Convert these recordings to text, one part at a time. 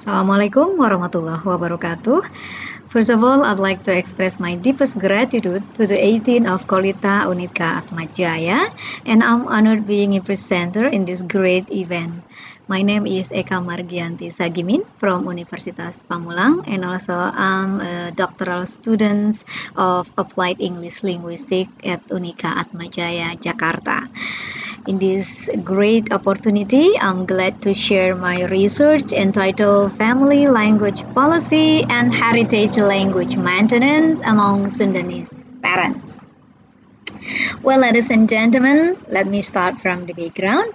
Assalamualaikum warahmatullahi wabarakatuh. First of all, I'd like to express my deepest gratitude to the 18 of Kolita Unika Atmajaya, and I'm honored being a presenter in this great event. My name is Eka Margianti Sagimin from Universitas Pamulang, and also I'm a doctoral student of Applied English Linguistics at Unika Atmajaya, Jakarta. In this great opportunity, I'm glad to share my research entitled Family Language Policy and Heritage Language Maintenance among Sundanese Parents. Well, ladies and gentlemen, let me start from the background.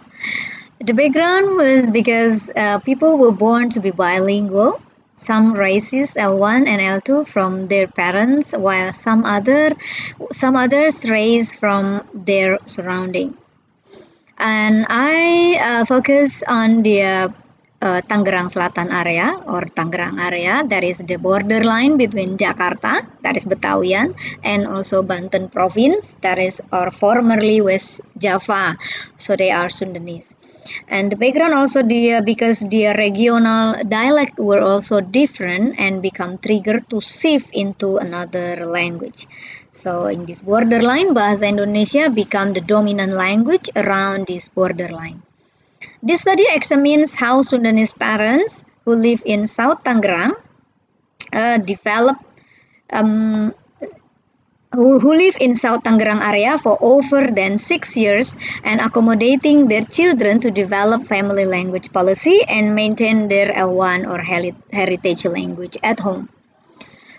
The background was because people were born to be bilingual. Some races L1 and L2 from their parents, while some others raised from their surroundings. And I focus on the Tangerang Selatan area or Tangerang area, that is the borderline between Jakarta, that is Betawian, and also Banten province, that is or formerly West Java, so they are Sundanese. And the background also because the regional dialect were also different and become trigger to shift into another language. So in this borderline, Bahasa Indonesia become the dominant language around this borderline. This study examines how Sundanese parents who live in South Tangerang develop um, who live in South Tangerang area for over than 6 years and accommodating their children to develop family language policy and maintain their L1 or heritage language at home.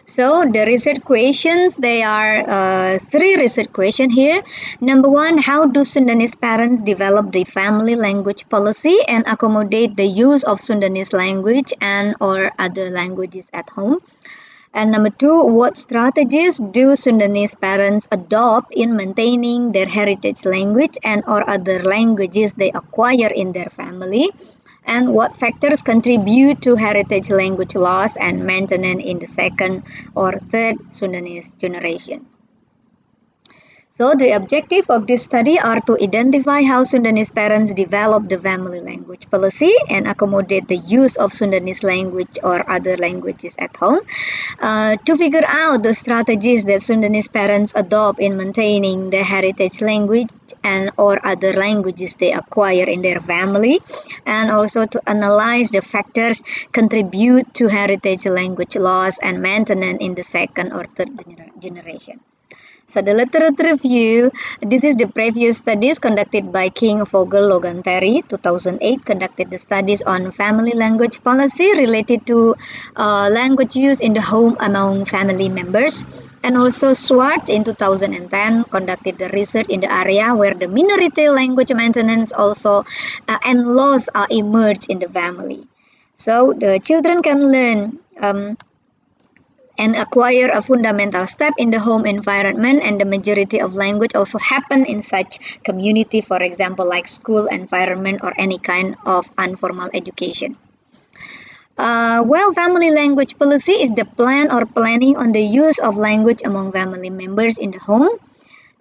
So the research questions, they are three research questions here. Number one, how do Sundanese parents develop the family language policy and accommodate the use of Sundanese language and or other languages at home? And number two, what strategies do Sundanese parents adopt in maintaining their heritage language and or other languages they acquire in their family? And what factors contribute to heritage language loss and maintenance in the second or third Sundanese generation? So the objective of this study are to identify how Sundanese parents develop the family language policy and accommodate the use of Sundanese language or other languages at home. To figure out the strategies that Sundanese parents adopt in maintaining the heritage language and or other languages they acquire in their family, and also to analyze the factors contribute to heritage language loss and maintenance in the second or third generation. So the literature review, this is the previous studies conducted by King, Vogel, Logan Terry, 2008, conducted the studies on family language policy related to language use in the home among family members. And also Schwartz in 2010 conducted the research in the area where the minority language maintenance also and loss are emerged in the family. So the children can learn and acquire a fundamental step in the home environment, and the majority of language also happen in such community, for example like school environment or any kind of informal education. Well, family language policy is the plan or planning on the use of language among family members in the home,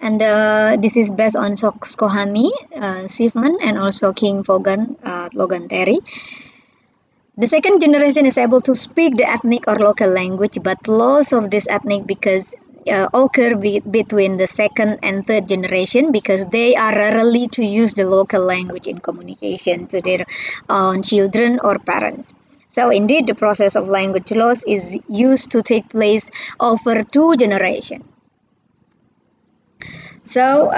and this is based on Skohami, Schiffman, and also King, Vaughan, Logan Terry. The second generation is able to speak the ethnic or local language, but loss of this ethnic because occur between the second and third generation because they are rarely to use the local language in communication to their own children or parents. So indeed, the process of language loss is used to take place over two generations. So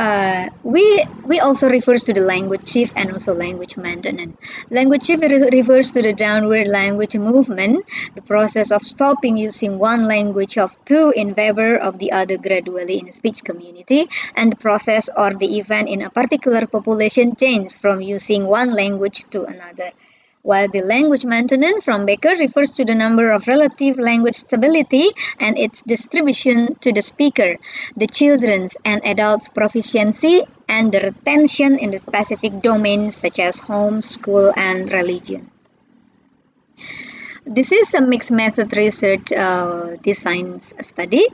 we also refers to the language shift and also language maintenance. Language shift refers to the downward language movement, the process of stopping using one language of two in favor of the other gradually in a speech community, and the process or the event in a particular population change from using one language to another. While the language maintenance from Becker refers to the number of relative language stability and its distribution to the speaker, the children's and adults' proficiency, and the retention in the specific domains such as home, school, and religion. This is a mixed method research design study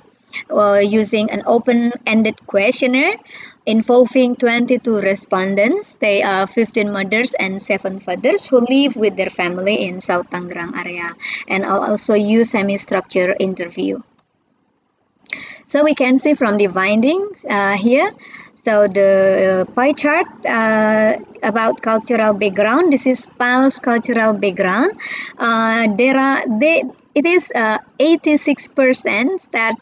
using an open-ended questionnaire involving 22 respondents. They are 15 mothers and 7 fathers who live with their family in South Tangerang area, and I'll also use semi-structured interview. So we can see from the findings here. So the pie chart about cultural background. This is spouse cultural background. It is 86% that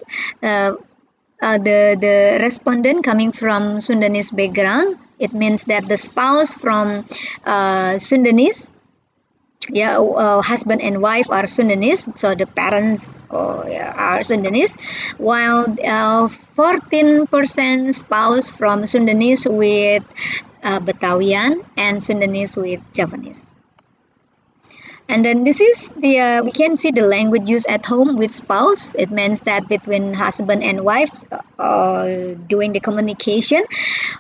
the respondent coming from Sundanese background. It means that the spouse from Sundanese, husband and wife are Sundanese, so the parents are Sundanese, while 14% spouse from Sundanese with Betawian and Sundanese with Javanese. And then this is we can see the language used at home with spouse. It means that between husband and wife doing the communication.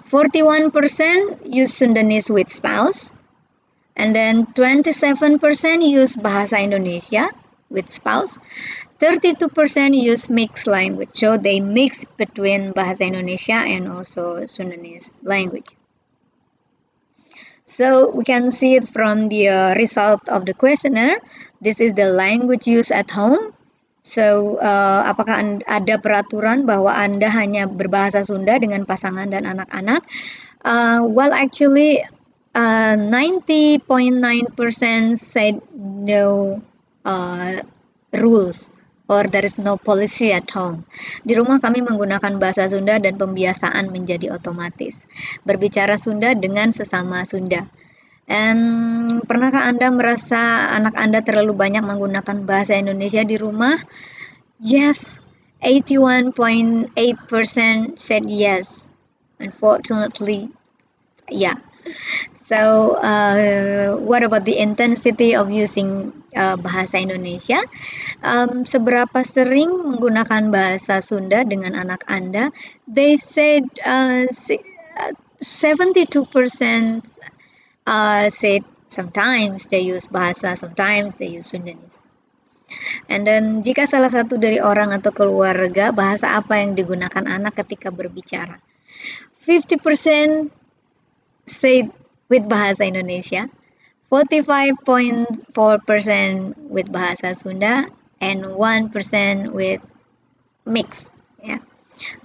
41% use Sundanese with spouse. And then 27% use Bahasa Indonesia with spouse. 32% use mixed language. So they mix between Bahasa Indonesia and also Sundanese language. So we can see it from the result of the questionnaire. This is the language used at home. So, apakah ada peraturan bahwa Anda hanya berbahasa Sunda dengan pasangan dan anak-anak? Well, actually, 90.9% said no rules or there is no policy at home. Di rumah kami menggunakan bahasa Sunda dan pembiasaan menjadi otomatis. Berbicara Sunda dengan sesama Sunda. And pernahkah Anda merasa anak Anda terlalu banyak menggunakan bahasa Indonesia di rumah? Yes, 81.8% said yes. Unfortunately, yeah. So, what about the intensity of using bahasa Indonesia? Seberapa sering menggunakan bahasa Sunda dengan anak Anda? They said 72% said sometimes they use bahasa, sometimes they use Sundanese. And then jika salah satu dari orang atau keluarga, bahasa apa yang digunakan anak ketika berbicara? 50% said with bahasa Indonesia, 45.4% with bahasa Sunda, and 1% with mix. Yeah.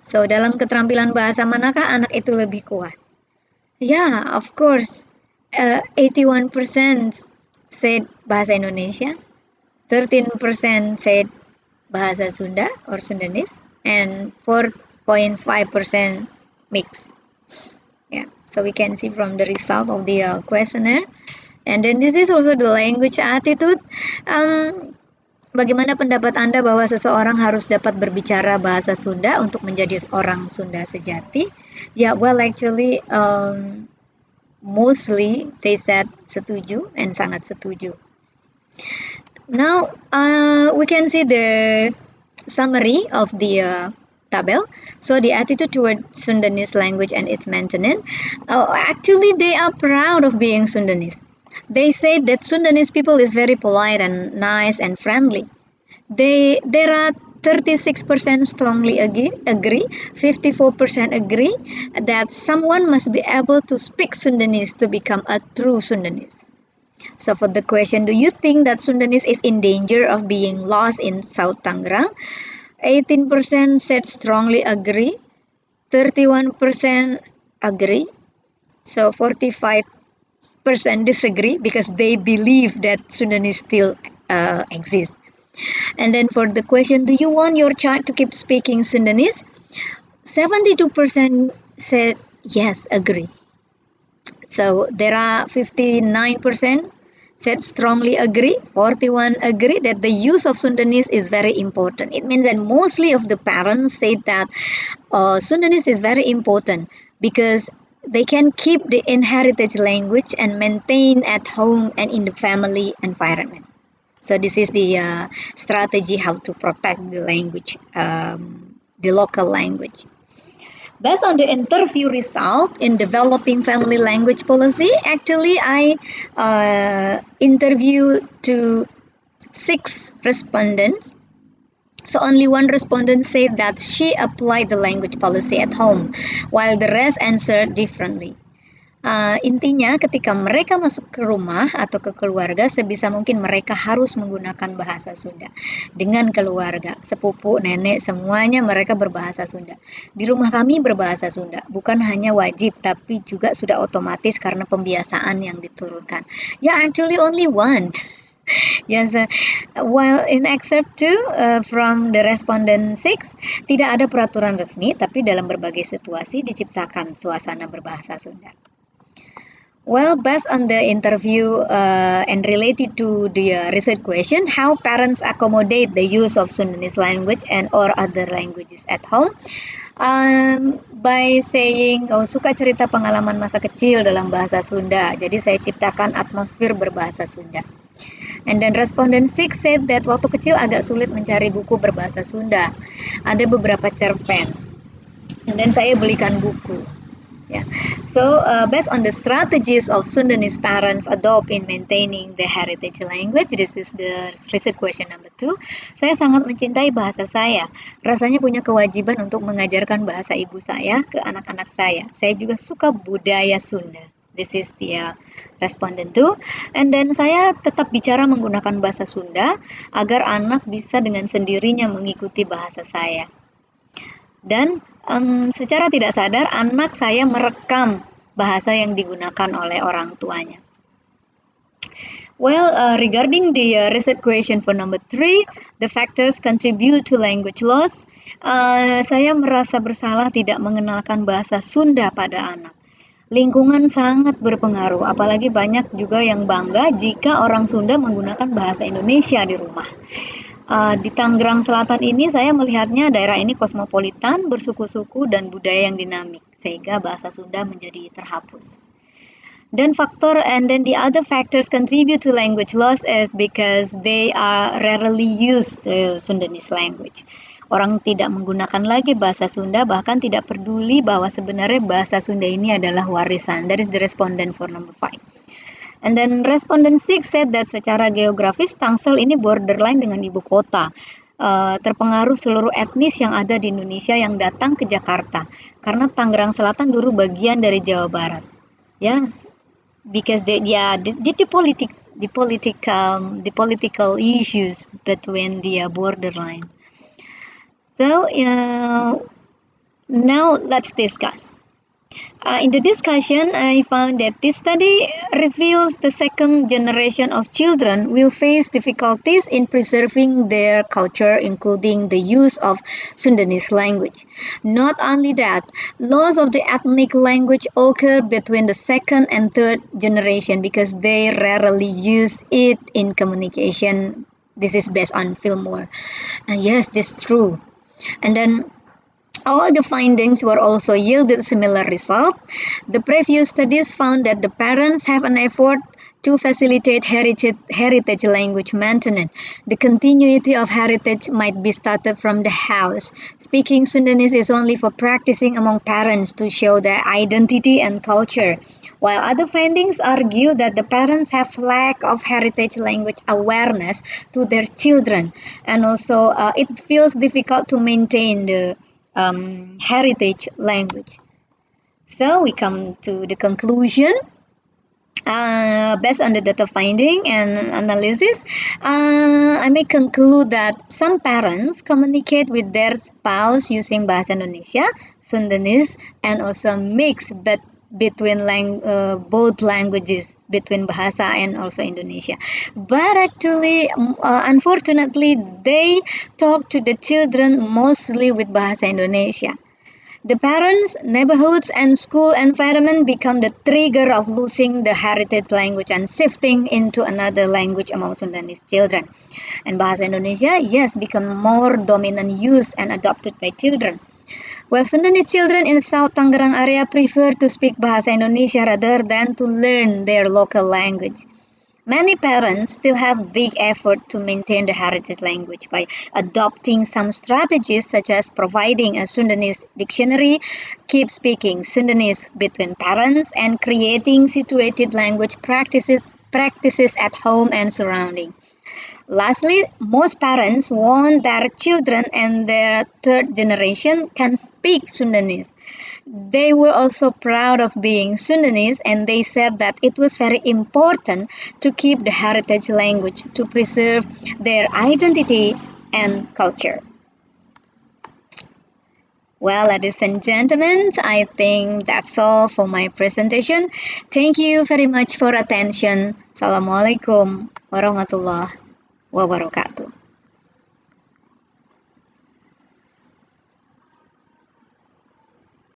So dalam keterampilan bahasa manakah anak itu lebih kuat? Yeah, of course. 81% said bahasa Indonesia, 13% said bahasa Sunda or Sundanese, and 4.5% mix. Yeah, so we can see from the result of the questionnaire. And then this is also the language attitude. Bagaimana pendapat Anda bahwa seseorang harus dapat berbicara bahasa Sunda untuk menjadi orang Sunda sejati? Yeah, well actually mostly they said setuju and sangat setuju. Now we can see the summary of the tabel. So the attitude toward Sundanese language and its maintenance. Actually, they are proud of being Sundanese. They say that Sundanese people is very polite and nice and friendly. There are 36% strongly agree, 54% agree that someone must be able to speak Sundanese to become a true Sundanese. So for the question, do you think that Sundanese is in danger of being lost in South Tangerang? 18% said strongly agree, 31% agree, so 45% disagree because they believe that Sundanese still exists. And then for the question, do you want your child to keep speaking Sundanese? 72% said yes, agree. So there are 59% said strongly agree, 41 agree that the use of Sundanese is very important. It means that mostly of the parents say that Sundanese is very important because they can keep the inherited language and maintain at home and in the family environment. So this is the strategy how to protect the language, the local language. Based on the interview result in developing family language policy, actually I interviewed to 6 respondents. So only one respondent said that she applied the language policy at home, while the rest answered differently. Intinya ketika mereka masuk ke rumah atau ke keluarga, sebisa mungkin mereka harus menggunakan bahasa Sunda. Dengan keluarga, sepupu, nenek, semuanya mereka berbahasa Sunda. Di rumah kami berbahasa Sunda, bukan hanya wajib, tapi juga sudah otomatis karena pembiasaan yang diturunkan. Yeah, actually only one. Yes, while in excerpt 2 from the respondent 6, tidak ada peraturan resmi, tapi dalam berbagai situasi diciptakan suasana berbahasa Sunda. Well, based on the interview and related to the research question, how parents accommodate the use of Sundanese language and or other languages at home, by saying, suka cerita pengalaman masa kecil dalam bahasa Sunda, jadi saya ciptakan atmosfer berbahasa Sunda. And then respondent 6 said that waktu kecil agak sulit mencari buku berbahasa Sunda. Ada beberapa cerpen. And then saya belikan buku. Yeah. So based on the strategies of Sundanese parents adopt in maintaining the heritage language, this is the research question number 2. Saya sangat mencintai bahasa saya. Rasanya punya kewajiban untuk mengajarkan bahasa ibu saya ke anak-anak saya. Saya juga suka budaya Sunda. This is the respondent 2. And then saya tetap bicara menggunakan bahasa Sunda agar anak bisa dengan sendirinya mengikuti bahasa saya. Dan secara tidak sadar anak saya merekam bahasa yang digunakan oleh orang tuanya. Well, regarding the research question for number 3, the factors contribute to language loss. Saya merasa bersalah tidak mengenalkan bahasa Sunda pada anak. Lingkungan sangat berpengaruh, apalagi banyak juga yang bangga jika orang Sunda menggunakan bahasa Indonesia di rumah. Di Tangerang Selatan ini saya melihatnya daerah ini kosmopolitan, bersuku-suku dan budaya yang dinamik, sehingga bahasa Sunda menjadi terhapus. And then the other factors contribute to language loss is because they are rarely used the Sundanese language. Orang tidak menggunakan lagi bahasa Sunda, bahkan tidak peduli bahwa sebenarnya bahasa Sunda ini adalah warisan. That is the respondent for number 5. And then respondent 6 said that secara geografis Tangsel ini borderline dengan ibu kota. Terpengaruh seluruh etnis yang ada di Indonesia yang datang ke Jakarta. Karena Tangerang Selatan dulu bagian dari Jawa Barat. Ya, because the political issues between the borderline. So now let's discuss. In the discussion, I found that this study reveals the second generation of children will face difficulties in preserving their culture, including the use of Sundanese language. Not only that, loss of the ethnic language occur between the second and third generation because they rarely use it in communication. This is based on Fillmore. Yes, this is true. And then all the findings were also yielded similar result. The previous studies found that the parents have an effort to facilitate heritage language maintenance. The continuity of heritage might be started from the house. Speaking Sundanese is only for practicing among parents to show their identity and culture. While other findings argue that the parents have lack of heritage language awareness to their children, and also it feels difficult to maintain the heritage language. So we come to the conclusion. Based on the data finding and analysis, I may conclude that some parents communicate with their spouse using Bahasa Indonesia, Sundanese, and also mix between both languages, between Bahasa and also Indonesia. But actually, unfortunately, they talk to the children mostly with Bahasa Indonesia. The parents, neighborhoods, and school environment become the trigger of losing the heritage language and shifting into another language among Sundanese children. And Bahasa Indonesia, yes, become more dominant used and adopted by children. Well, Sundanese children in South Tangerang area prefer to speak Bahasa Indonesia rather than to learn their local language. Many parents still have big effort to maintain the heritage language by adopting some strategies such as providing a Sundanese dictionary, keep speaking Sundanese between parents, and creating situated language practices practices at home and surrounding. Lastly, most parents want their children and their third generation can speak Sundanese. They were also proud of being Sundanese and they said that it was very important to keep the heritage language to preserve their identity and culture. Well, ladies and gentlemen, I think that's all for my presentation. Thank you very much for attention. Assalamualaikum warahmatullahi wabarakatuh.